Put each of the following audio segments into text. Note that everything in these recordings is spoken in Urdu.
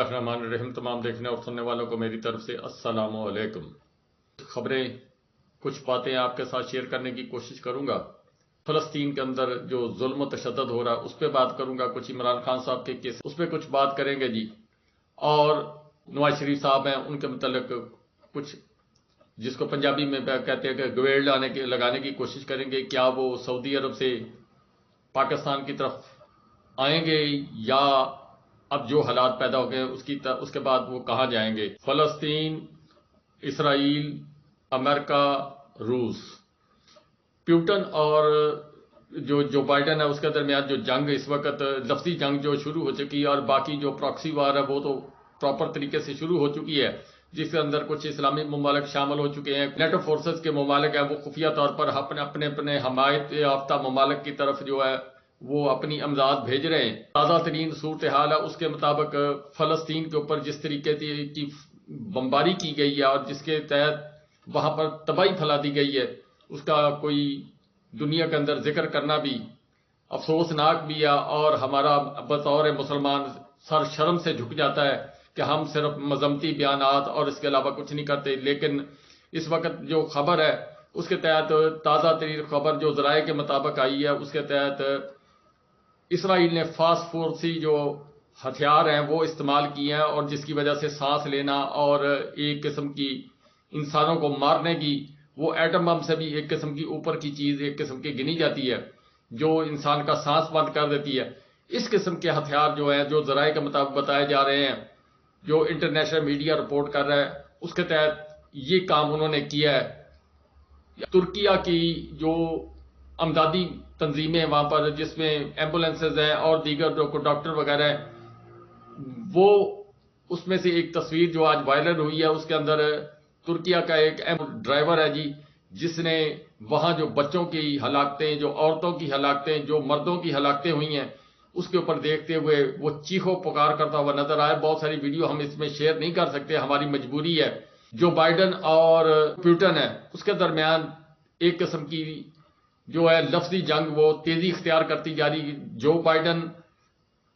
الرحمن الرحیم۔ تمام دیکھنے اور سننے والوں کو میری طرف سے السلام علیکم۔ خبریں، کچھ باتیں آپ کے ساتھ شیئر کرنے کی کوشش کروں گا۔ فلسطین کے اندر جو ظلم و تشدد ہو رہا اس پہ بات کروں گا۔ کچھ عمران خان صاحب کے کیس اس پہ کچھ بات کریں گے جی، اور نواز شریف صاحب ہیں ان کے متعلق کچھ، جس کو پنجابی میں کہتے ہیں کہ گویڑ لگانے کی کوشش کریں گے۔ کیا وہ سعودی عرب سے پاکستان کی طرف آئیں گے، یا اب جو حالات پیدا ہو گئے اس کے بعد وہ کہاں جائیں گے؟ فلسطین، اسرائیل، امریکہ، روس، پیوٹن اور جو بائیڈن ہے اس کے درمیان جو جنگ اس وقت لفظی جنگ جو شروع ہو چکی ہے، اور باقی جو پراکسی وار ہے وہ تو پراپر طریقے سے شروع ہو چکی ہے، جس کے اندر کچھ اسلامی ممالک شامل ہو چکے ہیں۔ نیٹو فورسز کے ممالک ہیں وہ خفیہ طور پر اپنے حمایت یافتہ ممالک کی طرف جو ہے وہ اپنی امداد بھیج رہے ہیں۔ تازہ ترین صورتحال ہے اس کے مطابق فلسطین کے اوپر جس طریقے کی بمباری کی گئی ہے اور جس کے تحت وہاں پر تباہی پھیلا دی گئی ہے، اس کا کوئی دنیا کے اندر ذکر کرنا بھی افسوسناک بھی ہے، اور ہمارا بطور مسلمان سر شرم سے جھک جاتا ہے کہ ہم صرف مذمتی بیانات اور اس کے علاوہ کچھ نہیں کرتے۔ لیکن اس وقت جو خبر ہے اس کے تحت، تازہ ترین خبر جو ذرائع کے مطابق آئی ہے، اس کے تحت اسرائیل نے فاسفورسی جو ہتھیار ہیں وہ استعمال کیے ہیں، اور جس کی وجہ سے سانس لینا اور ایک قسم کی انسانوں کو مارنے کی، وہ ایٹم بم سے بھی ایک قسم کی اوپر کی چیز ایک قسم کی گنی جاتی ہے جو انسان کا سانس بند کر دیتی ہے۔ اس قسم کے ہتھیار جو ہیں، جو ذرائع کے مطابق بتائے جا رہے ہیں، جو انٹرنیشنل میڈیا رپورٹ کر رہا ہے، اس کے تحت یہ کام انہوں نے کیا ہے۔ ترکیہ کی جو امدادی تنظیمیں وہاں پر، جس میں ایمبولینسز ہیں اور دیگر ڈاکٹر وغیرہ ہیں، وہ اس میں سے ایک تصویر جو آج وائرل ہوئی ہے، اس کے اندر ترکیہ کا ایک ڈرائیور ہے جی، جس نے وہاں جو بچوں کی ہلاکتیں، جو عورتوں کی ہلاکتیں، جو مردوں کی ہلاکتیں ہوئی ہیں، اس کے اوپر دیکھتے ہوئے وہ چیخو پکار کرتا ہوا نظر آیا۔ بہت ساری ویڈیو ہم اس میں شیئر نہیں کر سکتے، ہماری مجبوری ہے۔ جو بائیڈن اور پیوٹن ہے اس کے درمیان ایک قسم کی جو ہے لفظی جنگ وہ تیزی اختیار کرتی جا رہی۔ جو بائیڈن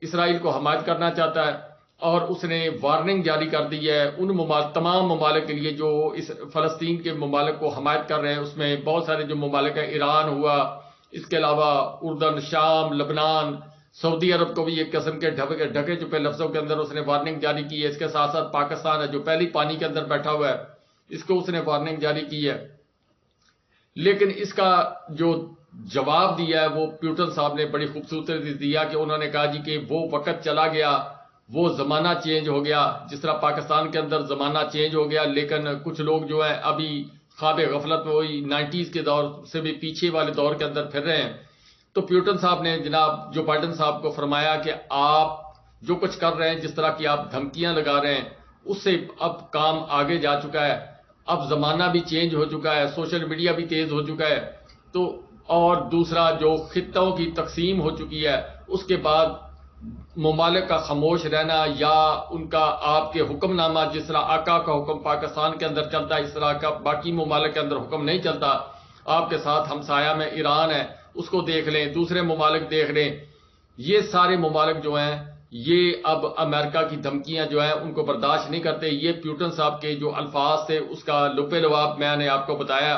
اسرائیل کو حمایت کرنا چاہتا ہے، اور اس نے وارننگ جاری کر دی ہے ان تمام ممالک کے لیے جو اس فلسطین کے ممالک کو حمایت کر رہے ہیں۔ اس میں بہت سارے جو ممالک ہیں، ایران ہوا، اس کے علاوہ اردن، شام، لبنان، سعودی عرب کو بھی ایک قسم کے ڈھکے چھپے لفظوں کے اندر اس نے وارننگ جاری کی ہے۔ اس کے ساتھ ساتھ پاکستان ہے جو پہلی پانی کے اندر بیٹھا ہوا ہے، اس کو اس نے وارننگ جاری کی ہے۔ لیکن اس کا جو جواب دیا ہے وہ پیوٹن صاحب نے بڑی خوبصورتی دیا، کہ انہوں نے کہا جی کہ وہ وقت چلا گیا، وہ زمانہ چینج ہو گیا، جس طرح پاکستان کے اندر زمانہ چینج ہو گیا، لیکن کچھ لوگ جو ہیں ابھی خواب غفلت میں وہی 90s کے دور سے بھی پیچھے والے دور کے اندر پھر رہے ہیں۔ تو پیوٹن صاحب نے جناب جو بائیڈن صاحب کو فرمایا کہ آپ جو کچھ کر رہے ہیں، جس طرح کی آپ دھمکیاں لگا رہے ہیں، اس سے اب کام آگے جا چکا ہے، اب زمانہ بھی چینج ہو چکا ہے، سوشل میڈیا بھی تیز ہو چکا ہے، تو اور دوسرا جو خطوں کی تقسیم ہو چکی ہے، اس کے بعد ممالک کا خاموش رہنا یا ان کا آپ کے حکم نامہ، جس طرح آقا کا حکم پاکستان کے اندر چلتا ہے، اس طرح کا باقی ممالک کے اندر حکم نہیں چلتا۔ آپ کے ساتھ ہمسایہ میں ایران ہے، اس کو دیکھ لیں، دوسرے ممالک دیکھ لیں، یہ سارے ممالک جو ہیں یہ اب امریکہ کی دھمکیاں جو ہیں ان کو برداشت نہیں کرتے۔ یہ پیوٹن صاحب کے جو الفاظ تھے اس کا لب لباب میں نے آپ کو بتایا۔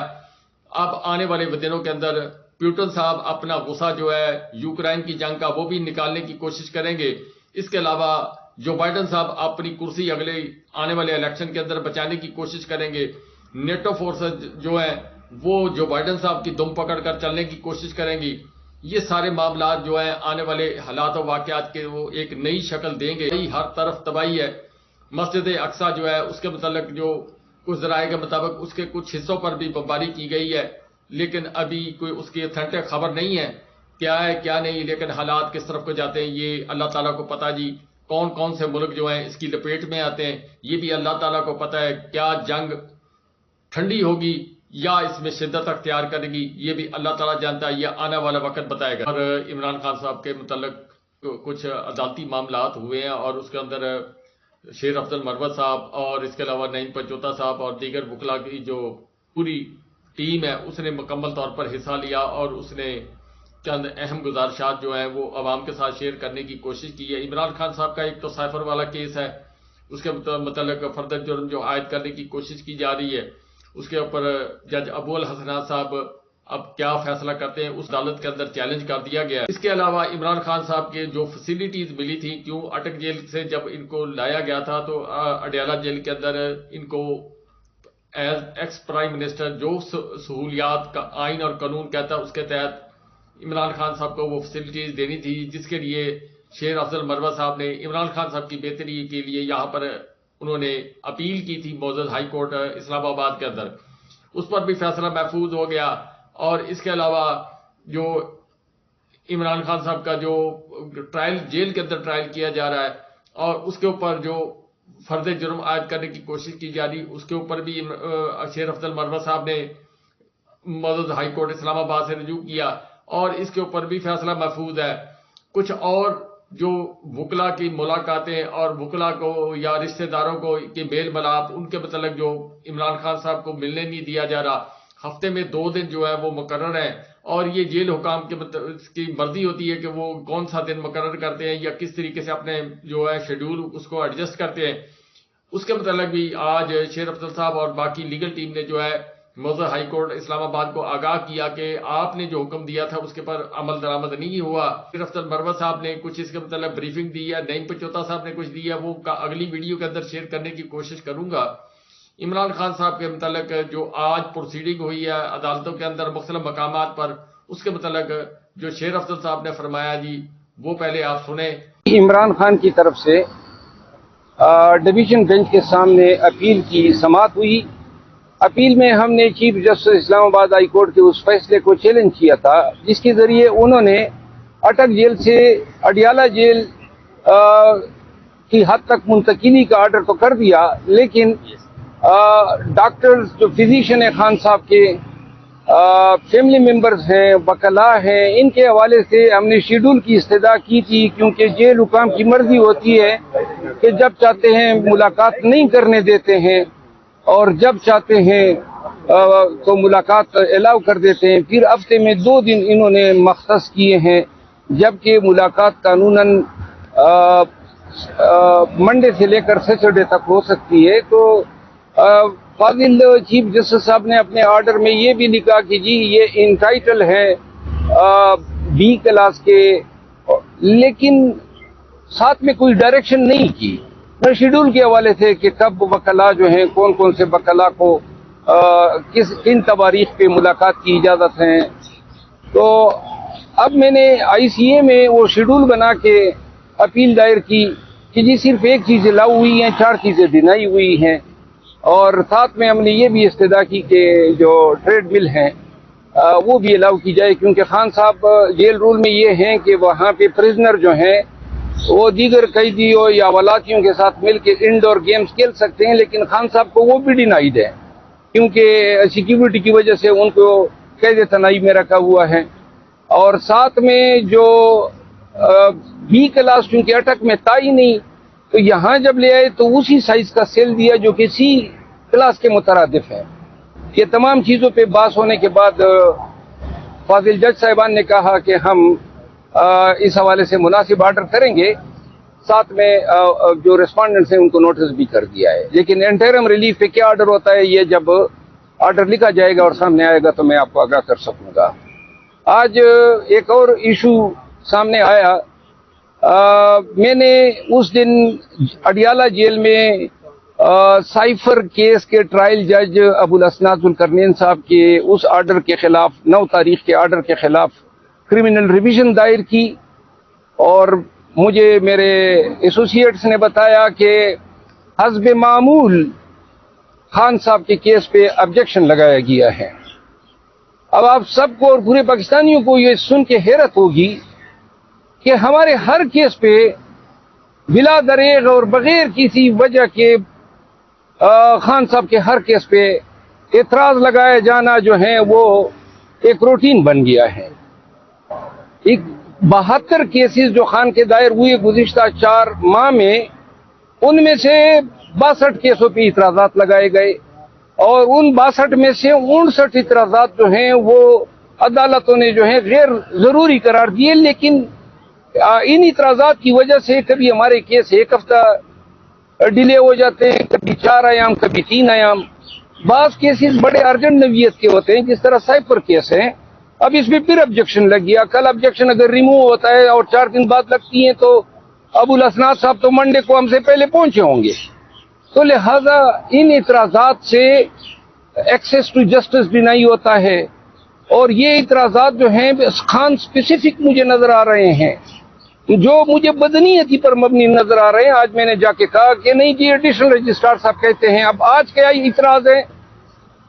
اب آنے والے دنوں کے اندر پیوٹن صاحب اپنا غصہ جو ہے یوکرائن کی جنگ کا وہ بھی نکالنے کی کوشش کریں گے۔ اس کے علاوہ جو بائیڈن صاحب اپنی کرسی اگلے آنے والے الیکشن کے اندر بچانے کی کوشش کریں گے۔ نیٹو فورسز جو ہیں وہ جو بائیڈن صاحب کی دم پکڑ کر چلنے کی کوشش کریں گی۔ یہ سارے معاملات جو ہیں آنے والے حالات و واقعات کے وہ ایک نئی شکل دیں گے۔ ہر طرف تباہی ہے۔ مسجد اقصیٰ جو ہے اس کے متعلق جو کچھ ذرائع کے مطابق اس کے کچھ حصوں پر بھی بمباری کی گئی ہے، لیکن ابھی کوئی اس کی اتھینٹک خبر نہیں ہے کیا ہے کیا نہیں۔ لیکن حالات کس طرف کو جاتے ہیں یہ اللہ تعالیٰ کو پتہ جی۔ کون کون سے ملک جو ہیں اس کی لپیٹ میں آتے ہیں یہ بھی اللہ تعالیٰ کو پتہ ہے۔ کیا جنگ ٹھنڈی ہوگی یا اس میں شدت اختیار کرے گی یہ بھی اللہ تعالیٰ جانتا ہے، یہ آنے والا وقت بتائے گا۔ اور عمران خان صاحب کے متعلق کچھ عدالتی معاملات ہوئے ہیں، اور اس کے اندر شیر افضل مروت صاحب اور اس کے علاوہ نعیم پنچوتا صاحب اور دیگر وکلا کی جو پوری ٹیم ہے اس نے مکمل طور پر حصہ لیا، اور اس نے چند اہم گزارشات جو ہیں وہ عوام کے ساتھ شیئر کرنے کی کوشش کی ہے۔ عمران خان صاحب کا ایک تو سائفر والا کیس ہے، اس کے متعلق فردر جرم جو عائد کرنے کی کوشش کی جا رہی ہے، اس کے اوپر جج ابو الحسنات صاحب اب کیا فیصلہ کرتے ہیں، اس عدالت کے اندر چیلنج کر دیا گیا ہے۔ اس کے علاوہ عمران خان صاحب کے جو فیسیلیٹیز ملی تھی، کیوں اٹک جیل سے جب ان کو لایا گیا تھا تو اڈیالہ جیل کے اندر ان کو ایز ایکس پرائم منسٹر جو سہولیات کا آئین اور قانون کہتا ہے اس کے تحت عمران خان صاحب کو وہ فیسیلیٹیز دینی تھی، جس کے لیے شیر افضل مروہ صاحب نے عمران خان صاحب کی بہتری کے لیے یہاں پر انہوں نے اپیل کی تھی معزز ہائی کورٹ اسلام آباد کے اندر، اس پر بھی فیصلہ محفوظ ہو گیا۔ اور اس کے علاوہ جو عمران خان صاحب کا جو ٹرائل جیل کے اندر ٹرائل کیا جا رہا ہے اور اس کے اوپر جو فرد جرم عائد کرنے کی کوشش کی جا رہی، اس کے اوپر بھی شیر افضل مروہ صاحب نے معزز ہائی کورٹ اسلام آباد سے رجوع کیا اور اس کے اوپر بھی فیصلہ محفوظ ہے۔ کچھ اور جو وکلا کی ملاقاتیں اور وکلا کو یا رشتہ داروں کو کے میل ملاپ، ان کے متعلق جو عمران خان صاحب کو ملنے نہیں دیا جا رہا، ہفتے میں 2 دن جو ہے وہ مقرر ہیں، اور یہ جیل حکام کی مرضی ہوتی ہے کہ وہ کون سا دن مقرر کرتے ہیں یا کس طریقے سے اپنے جو ہے شیڈول اس کو ایڈجسٹ کرتے ہیں۔ اس کے متعلق بھی آج شیر افضل صاحب اور باقی لیگل ٹیم نے جو ہے معزز ہائی کورٹ اسلام آباد کو آگاہ کیا کہ آپ نے جو حکم دیا تھا اس کے پر عمل درآمد نہیں ہوا۔ شیر افضل مروہ صاحب نے کچھ اس کے متعلق بریفنگ دی ہے، نعیم پچوتا صاحب نے کچھ دی ہے، وہ اگلی ویڈیو کے اندر شیئر کرنے کی کوشش کروں گا۔ عمران خان صاحب کے متعلق جو آج پروسیڈنگ ہوئی ہے عدالتوں کے اندر مختلف مقامات پر، اس کے متعلق جو شیر افضل صاحب نے فرمایا جی وہ پہلے آپ سنیں۔ عمران خان کی طرف سے ڈویژن بینچ کے سامنے اپیل کی سماعت ہوئی۔ اپیل میں ہم نے چیف جسٹس اسلام آباد ہائی کورٹ کے اس فیصلے کو چیلنج کیا تھا جس کے ذریعے انہوں نے اٹک جیل سے اڈیالہ جیل کی حد تک منتقلی کا آرڈر تو کر دیا، لیکن ڈاکٹرز جو فزیشین ہیں خان صاحب کے، فیملی ممبرز ہیں، وکلاء ہیں، ان کے حوالے سے ہم نے شیڈول کی استدعا کی تھی، کیونکہ جیل حکام کی مرضی ہوتی ہے کہ جب چاہتے ہیں ملاقات نہیں کرنے دیتے ہیں اور جب چاہتے ہیں تو ملاقات الاؤ کر دیتے ہیں۔ پھر ہفتے میں 2 دن انہوں نے مختص کیے ہیں، جبکہ ملاقات قانوناً منڈے سے لے کر سیٹرڈے تک ہو سکتی ہے۔ تو فاضل چیف جسٹس صاحب نے اپنے آرڈر میں یہ بھی لکھا کہ جی یہ انٹائٹل ہے بی کلاس کے، لیکن ساتھ میں کوئی ڈائریکشن نہیں کی، نہ شیڈول کے حوالے سے کہ کب وکلاء جو ہیں کون کون سے وکلاء کو کن تواریخ پہ ملاقات کی اجازت ہے۔ تو اب میں نے آئی سی اے میں وہ شیڈول بنا کے اپیل دائر کی کہ جی صرف ایک چیز الاؤ ہوئی ہیں، 4 چیزیں ڈینائی ہوئی ہیں، اور ساتھ میں ہم نے یہ بھی استدعا کی کہ جو ٹریڈ مل ہیں وہ بھی الاؤ کی جائے، کیونکہ خان صاحب جیل رول میں یہ ہیں کہ وہاں پہ پرزنر جو ہیں وہ دیگر قیدیوں یا ولاتیوں کے ساتھ مل کے انڈور گیمز کھیل سکتے ہیں، لیکن خان صاحب کو وہ بھی ڈینائیڈ ہے کیونکہ سیکیورٹی کی وجہ سے ان کو قید تنہائی میں رکھا ہوا ہے۔ اور ساتھ میں جو بی کلاس چونکہ اٹک میں تھا ہی نہیں، تو یہاں جب لے آئے تو اسی سائز کا سیل دیا جو کہ سی کلاس کے مترادف ہے۔ یہ تمام چیزوں پہ بحث ہونے کے بعد فاضل جج صاحبان نے کہا کہ ہم اس حوالے سے مناسب آرڈر کریں گے، ساتھ میں جو ریسپونڈنٹس ہیں ان کو نوٹس بھی کر دیا ہے، لیکن انٹرم ریلیف پہ کیا آرڈر ہوتا ہے یہ جب آرڈر لکھا جائے گا اور سامنے آئے گا تو میں آپ کو آگاہ کر سکوں گا۔ آج ایک اور ایشو سامنے آیا، میں نے اس دن اڈیالہ جیل میں سائفر کیس کے ٹرائل جج ابو الحسنات ذوالقرنین صاحب کے اس آرڈر کے خلاف 9 تاریخ کے آرڈر کے خلاف کرمنل ریویژن دائر کی، اور مجھے میرے ایسوسیٹس نے بتایا کہ حسب معمول خان صاحب کے کیس پہ آبجیکشن لگایا گیا ہے۔ اب آپ سب کو اور پورے پاکستانیوں کو یہ سن کے حیرت ہوگی کہ ہمارے ہر کیس پہ بلا دریغ اور بغیر کسی وجہ کے خان صاحب کے ہر کیس پہ اعتراض لگایا جانا جو ہے وہ ایک روٹین بن گیا ہے۔ 72 کیسز جو خان کے دائر ہوئے گزشتہ 4 ماہ میں، ان میں سے 62 کیسوں پہ اعتراضات لگائے گئے، اور ان 62 میں سے 59 اعتراضات جو ہیں وہ عدالتوں نے جو ہے غیر ضروری قرار دیے، لیکن ان اعتراضات کی وجہ سے کبھی ہمارے کیس 1 ہفتہ ڈیلے ہو جاتے ہیں، کبھی 4 ایام کبھی 3 ایام. بعض کیسز بڑے ارجنٹ نوعیت کے ہوتے ہیں، جس طرح سائپر کیس ہے. اب اس میں پھر آبجیکشن لگ گیا. کل آبجیکشن اگر ریموو ہوتا ہے اور 4 دن بعد لگتی ہیں تو ابو الاسناد صاحب تو منڈے کو ہم سے پہلے پہنچے ہوں گے. تو لہذا ان اعتراضات سے ایکسیس ٹو جسٹس بھی نہیں ہوتا ہے. اور یہ اعتراضات جو ہیں خان اسپیسیفک مجھے نظر آ رہے ہیں، جو مجھے بدنیتی پر مبنی نظر آ رہے ہیں. آج میں نے جا کے کہا کہ نہیں جی ایڈیشنل رجسٹرار صاحب کہتے ہیں. اب آج کیا اعتراض ہے؟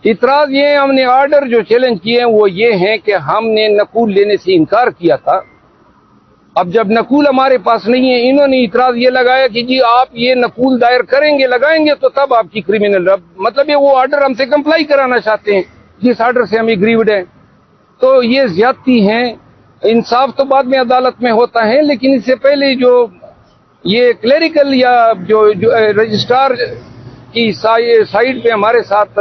اعتراض یہ ہے ہم نے آرڈر جو چیلنج کیے ہیں وہ یہ ہیں کہ ہم نے نقول لینے سے انکار کیا تھا. اب جب نقول ہمارے پاس نہیں ہے، انہوں نے اعتراض یہ لگایا کہ جی آپ یہ نقول دائر کریں گے لگائیں گے تو تب آپ کی کرمنل مطلب یہ وہ آرڈر ہم سے کمپلائی کرانا چاہتے ہیں جس آرڈر سے ہم ایگریوڈ ہیں. تو یہ زیادتی ہیں. انصاف تو بعد میں عدالت میں ہوتا ہے، لیکن اس سے پہلے جو یہ کلیریکل یا جو رجسٹرار کی سائٹ پہ ہمارے ساتھ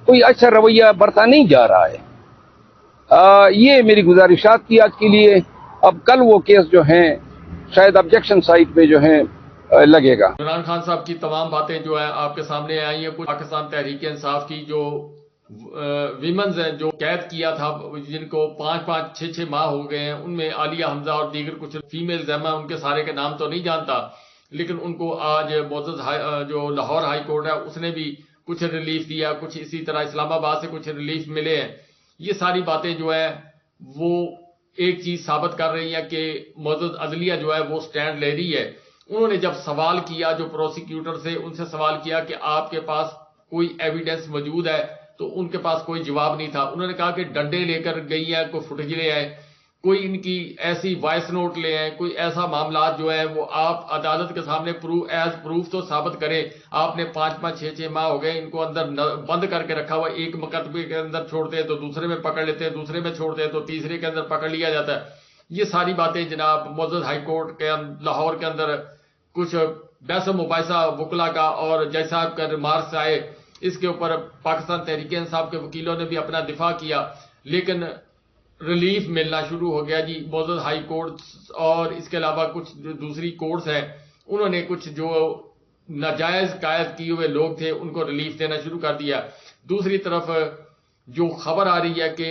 کوئی اچھا رویہ برتا نہیں جا رہا ہے. یہ میری گزارشات تھی آج کے لیے. اب کل وہ کیس جو ہیں شاید آبجیکشن سائٹ پہ جو ہیں لگے گا. عمران خان صاحب کی تمام باتیں جو ہیں آپ کے سامنے آئی ہیں. کچھ پاکستان تحریک انصاف کی جو ویمنز ہیں جو قید کیا تھا، جن کو 5-5 6-6 ماہ ہو گئے ہیں، ان میں عالیہ حمزہ اور دیگر کچھ فیمیلز ہیں. میں ان کے سارے کے نام تو نہیں جانتا، لیکن ان کو آج معزز جو لاہور ہائی کورٹ ہے اس نے بھی کچھ ریلیف دیا، کچھ اسی طرح اسلام آباد سے کچھ ریلیف ملے ہیں. یہ ساری باتیں جو ہے وہ ایک چیز ثابت کر رہی ہے کہ معزز عدلیہ جو ہے وہ سٹینڈ لے رہی ہے. انہوں نے جب سوال کیا جو پروسیکیوٹر سے، ان سے سوال کیا کہ آپ کے پاس کوئی ایویڈنس موجود ہے، تو ان کے پاس کوئی جواب نہیں تھا. انہوں نے کہا کہ ڈنڈے لے کر گئی ہیں، کوئی فوٹیج لے آئے، کوئی ان کی ایسی وائس نوٹ لے آئے، کوئی ایسا معاملات جو ہے وہ آپ عدالت کے سامنے ایز پروف تو ثابت کریں. آپ نے 5-5 6-6 ماہ ہو گئے ان کو اندر بند کر کے رکھا ہوا. ایک مقدمے کے اندر چھوڑتے ہیں تو دوسرے میں پکڑ لیتے ہیں، دوسرے میں چھوڑتے ہیں تو تیسرے کے اندر پکڑ لیا جاتا ہے. یہ ساری باتیں جناب معزز ہائی کورٹ کے لاہور کے اندر کچھ بحث و مباحثہ وکلا کا اور جج صاحب کا ریمارکس آئے، اس کے اوپر پاکستان تحریک انصاف کے وکیلوں نے بھی اپنا دفاع کیا، لیکن ریلیف ملنا شروع ہو گیا جی. معزز ہائی کورٹ اور اس کے علاوہ کچھ دوسری کورٹس ہیں، انہوں نے کچھ جو ناجائز قید کیے ہوئے لوگ تھے ان کو ریلیف دینا شروع کر دیا. دوسری طرف جو خبر آ رہی ہے کہ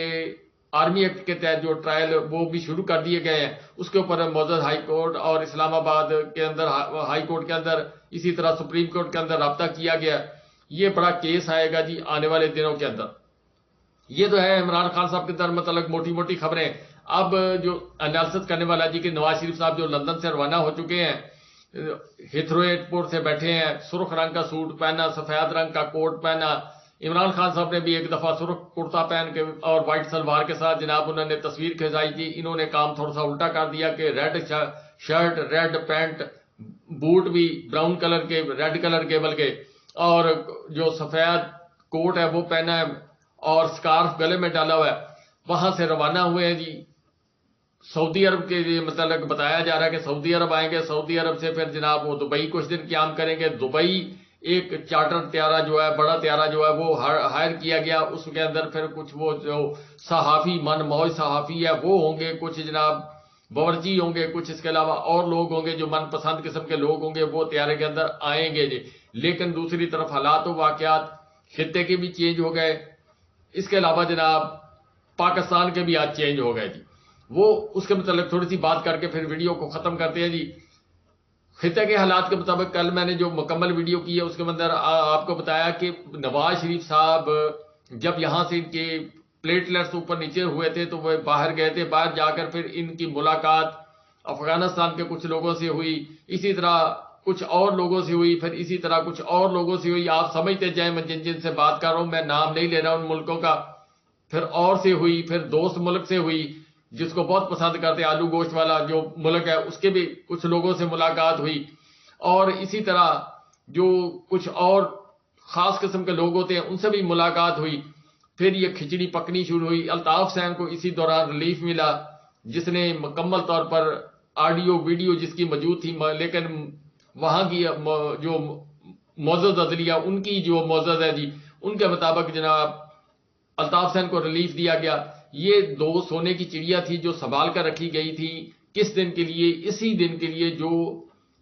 آرمی ایکٹ کے تحت جو ٹرائل وہ بھی شروع کر دیے گئے ہیں، اس کے اوپر معزز ہائی کورٹ اور اسلام آباد کے اندر ہائی کورٹ کے اندر اسی طرح سپریم کورٹ کے اندر رابطہ کیا گیا. یہ بڑا کیس آئے گا جی آنے والے دنوں کے اندر. یہ تو ہے عمران خان صاحب کے در متعلق موٹی موٹی خبریں. اب جو انالیسس کرنے والا جی کہ نواز شریف صاحب جو لندن سے روانہ ہو چکے ہیں، ہیتھرو ایئرپورٹ سے بیٹھے ہیں، سرخ رنگ کا سوٹ پہنا، سفید رنگ کا کوٹ پہنا. عمران خان صاحب نے بھی ایک دفعہ سرخ کرتا پہن کے اور وائٹ سلوار کے ساتھ جناب انہوں نے تصویر کھنچائی تھی. انہوں نے کام تھوڑا سا الٹا کر دیا کہ red shirt, red pant, boot بھی براؤن کلر کے، ریڈ کلر کے بلکہ، اور جو سفید کوٹ ہے وہ پہنا ہے اور سکارف گلے میں ڈالا ہوا ہے. وہاں سے روانہ ہوئے ہیں جی سعودی عرب کے متعلق بتایا جا رہا ہے کہ سعودی عرب آئیں گے، سعودی عرب سے پھر جناب وہ دبئی کچھ دن قیام کریں گے. دبئی ایک چارٹر طیارہ جو ہے، بڑا طیارہ جو ہے وہ ہائر کیا گیا. اس کے اندر پھر کچھ وہ جو صحافی من موج صحافی ہے وہ ہوں گے، کچھ جناب باورچی ہوں گے، کچھ اس کے علاوہ اور لوگ ہوں گے جو من پسند قسم کے لوگ ہوں گے، وہ طیارے کے اندر آئیں گے جی. لیکن دوسری طرف حالات و واقعات خطے کے بھی چینج ہو گئے. اس کے علاوہ جناب پاکستان کے بھی آج چینج ہو گئے جی. وہ اس کے متعلق تھوڑی سی بات کر کے پھر ویڈیو کو ختم کرتے ہیں جی. خطے کے حالات کے مطابق کل میں نے جو مکمل ویڈیو کی ہے اس کے اندر آپ کو بتایا کہ نواز شریف صاحب جب یہاں سے ان کے پلیٹلیٹس اوپر نیچے ہوئے تھے تو وہ باہر گئے تھے. باہر جا کر پھر ان کی ملاقات افغانستان کے کچھ لوگوں سے ہوئی، اسی طرح کچھ اور لوگوں سے ہوئی، پھر اسی طرح کچھ اور لوگوں سے ہوئی. آپ سمجھتے جائیں میں جن جن سے بات کر رہا ہوں، میں نام نہیں لے رہا ان ملکوں کا. پھر اور سے ہوئی، پھر دوست ملک سے ہوئی جس کو بہت پسند کرتے ہیں آلو گوشت والا جو ملک ہے، اس کے بھی کچھ لوگوں سے ملاقات ہوئی. اور اسی طرح جو کچھ اور خاص قسم کے لوگ ہوتے ہیں ان سے بھی ملاقات ہوئی. پھر یہ کھچڑی پکنی شروع ہوئی. الطاف حسین کو اسی دوران ریلیف ملا جس نے مکمل طور پر آڈیو ویڈیو جس کی موجود تھی، لیکن وہاں کی جو معزز عدلیہ ان کی جو معزز ہے جی ان کے مطابق جناب الطاف حسین کو ریلیف دیا گیا. یہ دو سونے کی چڑیا تھی جو سنبھال کر رکھی گئی تھی. کس دن کے لیے؟ اسی دن کے لیے جو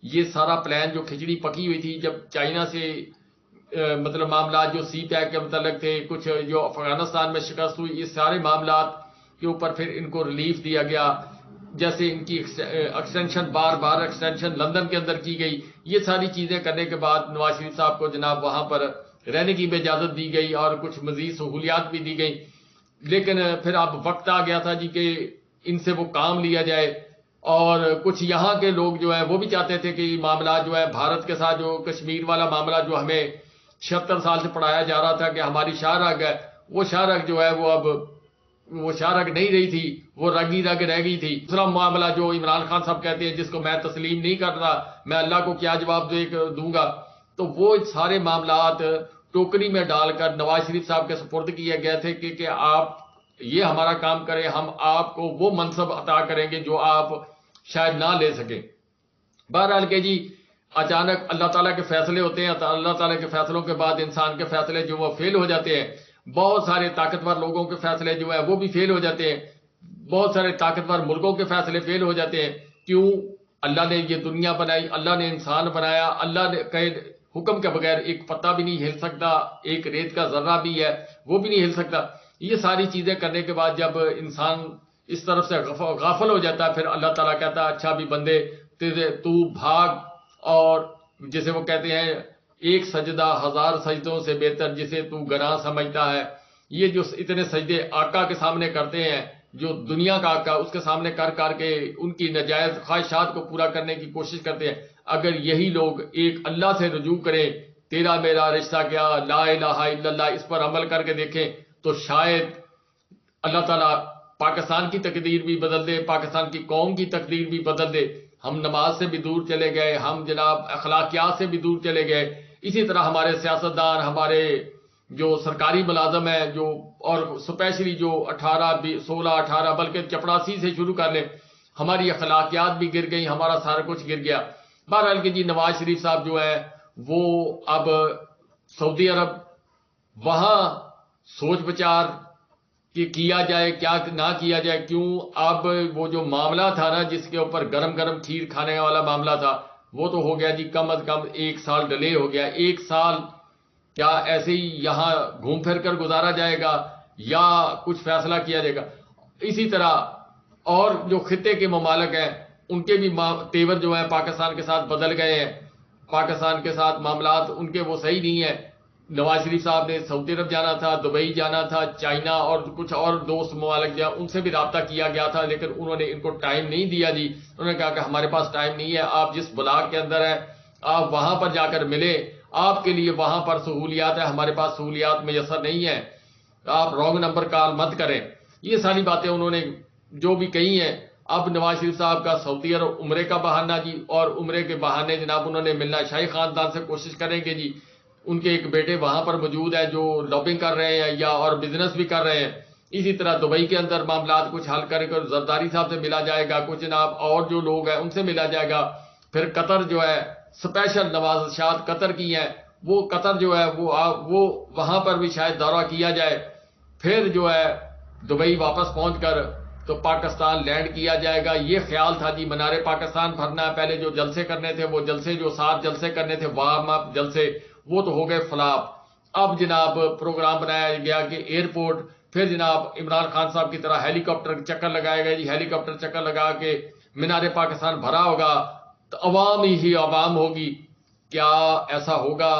یہ سارا پلان جو کھچڑی پکی ہوئی تھی جب چائنا سے مطلب معاملات جو سی پیک کے متعلق تھے، کچھ جو افغانستان میں شکست ہوئی، یہ سارے معاملات کے اوپر پھر ان کو ریلیف دیا گیا، جیسے ان کی ایکسٹینشن بار بار ایکسٹینشن لندن کے اندر کی گئی، یہ ساری چیزیں کرنے کے بعد نواز شریف صاحب کو جناب وہاں پر رہنے کی بھی اجازت دی گئی اور کچھ مزید سہولیات بھی دی گئی، لیکن پھر اب وقت آ گیا تھا جی کہ ان سے وہ کام لیا جائے، اور کچھ یہاں کے لوگ جو ہیں وہ بھی چاہتے تھے کہ یہ معاملات جو ہے بھارت کے ساتھ جو کشمیر والا معاملہ جو ہمیں 76 سال سے پڑھایا جا رہا تھا کہ ہماری شاہ رگ ہے، وہ شاہ رگ جو ہے وہ اب وہ شاہ رگ نہیں رہی تھی، وہ رگ ہی رگ رہ گئی تھی۔ دوسرا معاملہ جو عمران خان صاحب کہتے ہیں جس کو میں تسلیم نہیں کر رہا، میں اللہ کو کیا جواب دوں گا، تو وہ سارے معاملات ٹوکری میں ڈال کر نواز شریف صاحب کے سپرد کیے گئے تھے کہ آپ یہ ہمارا کام کریں، ہم آپ کو وہ منصب عطا کریں گے جو آپ شاید نہ لے سکیں۔ بہرحال کہ جی اچانک اللہ تعالیٰ کے فیصلے ہوتے ہیں، اللہ تعالیٰ کے فیصلوں کے بعد انسان کے فیصلے جو وہ فیل ہو جاتے ہیں، بہت سارے طاقتور لوگوں کے فیصلے جو ہے وہ بھی فیل ہو جاتے ہیں، بہت سارے طاقتور ملکوں کے فیصلے فیل ہو جاتے ہیں۔ کیوں؟ اللہ نے یہ دنیا بنائی، اللہ نے انسان بنایا، اللہ نے کہ حکم کے بغیر ایک پتا بھی نہیں ہل سکتا، ایک ریت کا ذرہ بھی ہے وہ بھی نہیں ہل سکتا۔ یہ ساری چیزیں کرنے کے بعد جب انسان اس طرف سے غافل ہو جاتا ہے، پھر اللہ تعالیٰ کہتا ہے اچھا بھی بندے تو بھاگ، اور جسے وہ کہتے ہیں ایک سجدہ 1000 سجدوں سے بہتر جسے تو گناہ سمجھتا ہے۔ یہ جو اتنے سجدے آقا کے سامنے کرتے ہیں، جو دنیا کا آقا اس کے سامنے کر کے ان کی ناجائز خواہشات کو پورا کرنے کی کوشش کرتے ہیں، اگر یہی لوگ ایک اللہ سے رجوع کریں، تیرا میرا رشتہ کیا، لا الہ الا اللہ، اس پر عمل کر کے دیکھیں تو شاید اللہ تعالیٰ پاکستان کی تقدیر بھی بدل دے، پاکستان کی قوم کی تقدیر بھی بدل دے۔ ہم نماز سے بھی دور چلے گئے، ہم جناب اخلاقیات سے بھی دور چلے گئے، اسی طرح ہمارے سیاستدان، ہمارے جو سرکاری ملازم ہیں، جو اور اسپیشلی جو 16 18 بلکہ چپڑاسی سے شروع کر لیں، ہماری اخلاقیات بھی گر گئی، ہمارا سارا کچھ گر گیا۔ بہرحال کہ جی نواز شریف صاحب جو ہے وہ اب سعودی عرب وہاں سوچ بچار کہ کیا جائے کیا نہ کیا جائے، کیوں اب وہ جو معاملہ تھا نا جس کے اوپر گرم گرم کھیر کھانے والا معاملہ تھا وہ تو ہو گیا جی کم از کم 1 سال ڈیلے ہو گیا۔ 1 سال کیا ایسے ہی یہاں گھوم پھر کر گزارا جائے گا یا کچھ فیصلہ کیا جائے گا؟ اسی طرح اور جو خطے کے ممالک ہیں ان کے بھی تیور جو ہیں پاکستان کے ساتھ بدل گئے ہیں، پاکستان کے ساتھ معاملات ان کے وہ صحیح نہیں ہیں۔ نواز شریف صاحب نے سعودی عرب جانا تھا، دبئی جانا تھا، چائنا اور کچھ اور دوست ممالک جو ان سے بھی رابطہ کیا گیا تھا، لیکن انہوں نے ان کو ٹائم نہیں دیا جی۔ انہوں نے کہا کہ ہمارے پاس ٹائم نہیں ہے، آپ جس بلاک کے اندر ہیں آپ وہاں پر جا کر ملیں، آپ کے لیے وہاں پر سہولیات ہے، ہمارے پاس سہولیات میسر نہیں ہیں، آپ رانگ نمبر کال مت کریں۔ یہ ساری باتیں انہوں نے جو بھی کہی ہیں۔ اب نواز شریف صاحب کا سعودی عرب عمرے کا بہانہ جی، اور عمرے کے بہانے جناب انہوں نے ملنا شاہی خاندان سے کوشش کریں گے جی۔ ان کے ایک بیٹے وہاں پر موجود ہیں جو لابنگ کر رہے ہیں یا اور بزنس بھی کر رہے ہیں۔ اسی طرح دبئی کے اندر معاملات کچھ حل کر کے زرداری صاحب سے ملا جائے گا، کچھ جناب اور جو لوگ ہیں ان سے ملا جائے گا۔ پھر قطر جو ہے اسپیشل نوازشات قطر کی ہیں، وہ قطر جو ہے وہ وہاں پر بھی شاید دورہ کیا جائے۔ پھر جو ہے دبئی واپس پہنچ کر تو پاکستان لینڈ کیا جائے گا۔ یہ خیال تھا جی منارے پاکستان بھرنا ہے، پہلے جو جلسے کرنے تھے وہ جلسے جو 7 جلسے کرنے تھے وارم اپ جلسے وہ تو ہو گئے فلاپ۔ اب جناب پروگرام بنایا گیا کہ ایئرپورٹ، پھر جناب عمران خان صاحب کی طرح ہیلی کاپٹر چکر لگائے گئے جی، ہیلی کاپٹر چکر لگا کے مینار پاکستان بھرا ہوگا تو عوام ہی عوام ہوگی۔ کیا ایسا ہوگا؟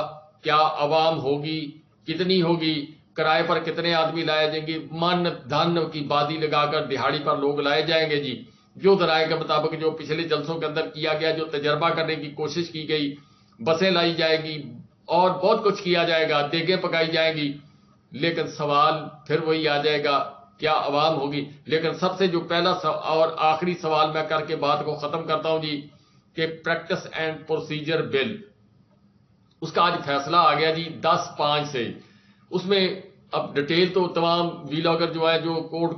کیا عوام ہوگی؟ کتنی ہوگی؟ کرائے پر کتنے آدمی لائے جائیں گے؟ من دھن کی بادی لگا کر دہاڑی پر لوگ لائے جائیں گے جی۔ جو ذرائع کے مطابق جو پچھلے جلسوں کے اندر کیا گیا، جو تجربہ کرنے کی کوشش کی گئی، بسیں لائی جائے گی اور بہت کچھ کیا جائے گا، دیگیں پکائی جائیں گی، لیکن سوال پھر وہی آ جائے گا کیا عوام ہوگی؟ لیکن سب سے جو پہلا اور آخری سوال میں کر کے بات کو ختم کرتا ہوں جی کہ پریکٹس اینڈ پروسیجر بل، اس کا آج فیصلہ آ گیا جی 10/5 سے۔ اس میں اب ڈیٹیل تو تمام ویلاگر جو ہے جو کورٹ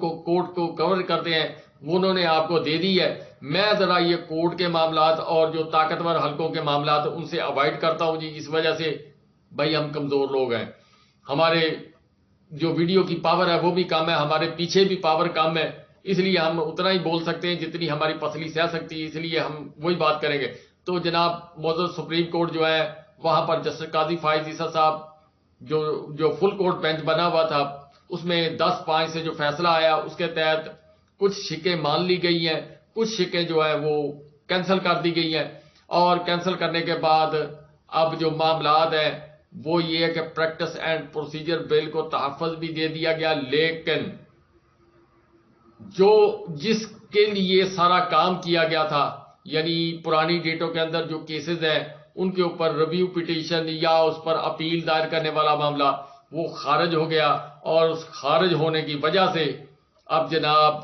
کو کور کرتے ہیں وہ انہوں نے آپ کو دے دی ہے۔ میں ذرا یہ کورٹ کے معاملات اور جو طاقتور حلقوں کے معاملات ان سے اوائڈ کرتا ہوں جی، اس وجہ سے بھائی ہم کمزور لوگ ہیں، ہمارے جو ویڈیو کی پاور ہے وہ بھی کم ہے، ہمارے پیچھے بھی پاور کم ہے، اس لیے ہم اتنا ہی بول سکتے ہیں جتنی ہماری پسلی سہ سکتی ہے، اس لیے ہم وہی بات کریں گے۔ تو جناب معزز سپریم کورٹ جو ہے وہاں پر جسٹس قاضی فائز عیسیٰ صاحب جو فل کورٹ بینچ بنا ہوا تھا اس میں 10-5 سے جو فیصلہ آیا اس کے تحت کچھ شکیں مان لی گئی ہیں، کچھ شکیں جو ہے وہ کینسل کر دی گئی ہیں، اور کینسل کرنے کے بعد اب جو معاملات ہیں وہ یہ ہے کہ پریکٹس اینڈ پروسیجر بل کو تحفظ بھی دے دیا گیا، لیکن جس کے لیے سارا کام کیا گیا تھا، یعنی پرانی ڈیٹوں کے اندر جو کیسز ہیں ان کے اوپر ریویو پٹیشن یا اس پر اپیل دائر کرنے والا معاملہ وہ خارج ہو گیا، اور اس خارج ہونے کی وجہ سے اب جناب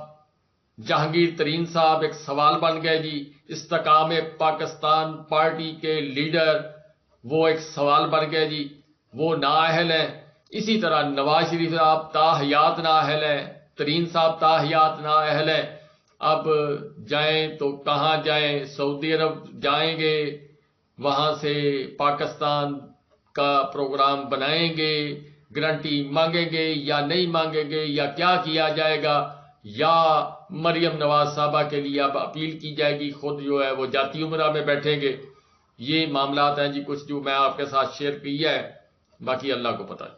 جہانگیر ترین صاحب ایک سوال بن گئے جی، استحکام پاکستان پارٹی کے لیڈر وہ ایک سوال بن گئے جی، وہ نااہل ہیں۔ اسی طرح نواز شریف صاحب تاحیات نااہل ہیں، ترین صاحب تاحیات نااہل ہیں۔ اب جائیں تو کہاں جائیں؟ سعودی عرب جائیں گے، وہاں سے پاکستان کا پروگرام بنائیں گے، گارنٹی مانگیں گے یا نہیں مانگیں گے، یا کیا کیا جائے گا، یا مریم نواز صاحبہ کے لیے اب اپیل کی جائے گی، خود جو ہے وہ جاتی عمرہ میں بیٹھیں گے۔ یہ معاملات ہیں جی کچھ جو میں آپ کے ساتھ شیئر کیا ہے، باقی اللہ کو پتہ ہے۔